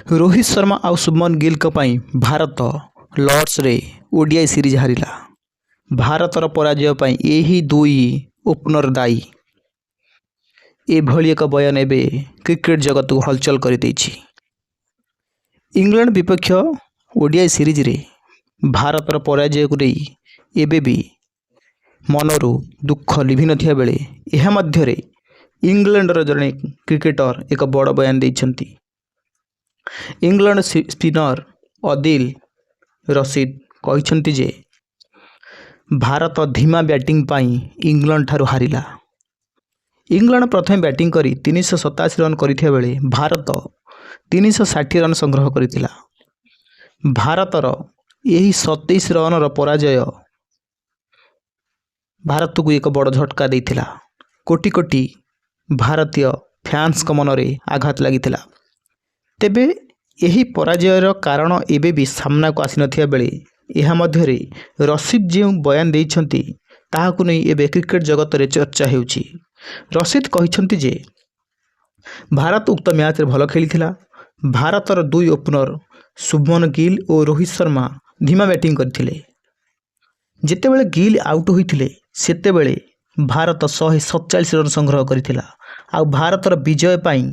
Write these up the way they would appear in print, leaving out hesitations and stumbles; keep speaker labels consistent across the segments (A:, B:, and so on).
A: रोहित शर्मा आउ शुभमन गिल भारत लॉर्ड्स रे ODI series हारिला। भारतर पराजय पई यही दुई ओपनर दायी। एभली एक बयान एबे क्रिकेट जगत को हलचल कर देछि। इंग्लैंड विपक्ष ओडीआई सीरीज रे भारतर पराजय को नहीं एबे भी मनरू दुख लिभि नथिया बेले एहा मध्य रे इंग्लैंड रो जने क्रिकेटर एक बड़ बयान देइछंती। इंग्लैंड स्पिनर अदिल रशीद कहिछंती जे भारत धीमा बैटिंग पाई इंग्लैंड ठारू हारिला। इंग्लैंड प्रथम बैटिंग करी 387 रन करिथिया बेले भारत 360 रन संग्रह करिथिला। भारतर यही 27 रन रो पराजय भारत को एक बड़ झटका देइथिला। कोटी कोटी भारतीय फैंस को मनरे आघात लागिथिला। तेबे यही पराजयर कारण एबे भी सामना को आसी नथिया बेले एहा मध्य रे रशीद जे बयान देइछंती ताहाकु नै एबे क्रिकेट जगत रे चर्चा हेउची। रशीद कहिछंती जे भारत उक्त मैच रे भलो खेलिथिला। भारतर दुई ओपनर शुभमन गिल और रोहित शर्मा धीमा बैटिंग करथिले। जेतेबेले गिल आउट होइथिले सेतेबेले भारत 147 रन संग्रह करिथिला। आ भारतर विजय पाई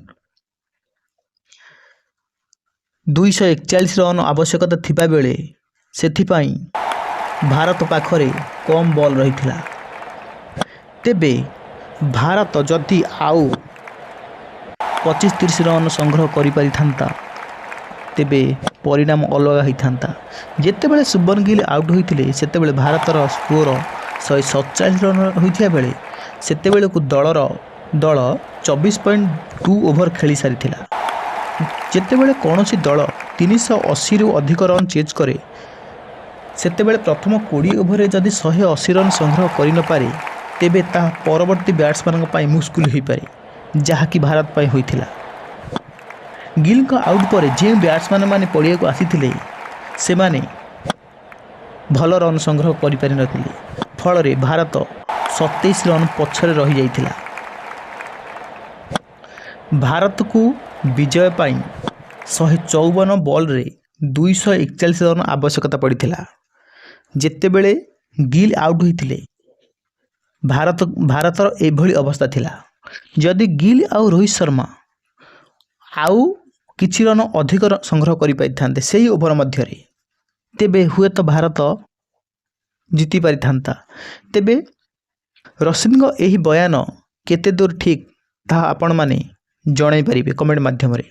A: 241 रन आवश्यकता थिबा बेले सेथिपाई भारत पाखरे कम बॉल रहिथिला। तेबे भारत जदि आउ 25-30 रन संग्रह करि पारि थांता तेबे परिणाम अलग होई थांता। जेतेबेले शुभमन गिल आउट होइथिले सेतेबेले भारतर स्कोर 147 रन होइथिया बेले सेतेबेले को दल 24.2 ओवर खेली सारिथिला। जेतेबेले कौनसी दल 380 रु अधिक रन चेज करे सेतेबेले प्रथम 20 ओवर जदि 180 रन संग्रह करि न पारे तेबे ता परवर्ती बैट्समैन पई मुश्किल होई पारे जहा कि भारत पई होइथिला। गिल का आउट पर जे बैट्समैन माने पड़िया को आसीथिले से माने भल रन संग्रह करि पारि नथिले। फल रे भारत 27 रन पछरे रहि जाइथिला। भारत को विजय पाई 154 बॉल रे 241 रन आवश्यकता पड़िथिला। जेतेबेले गिल आउट होइथिले भारतर एभली अवस्था थिला। जदि गिल आउ रोहित शर्मा आउ किछि रन अधिक संग्रह करि पाइ थांते सेही ओवर मध्य रे तेबे हुए तो भारत जीति पारि थांता। तेबे रशीद को एही बयान केते दूर ठीक ता आपण माने जणाई पारिबे कमेंट माध्यम रे।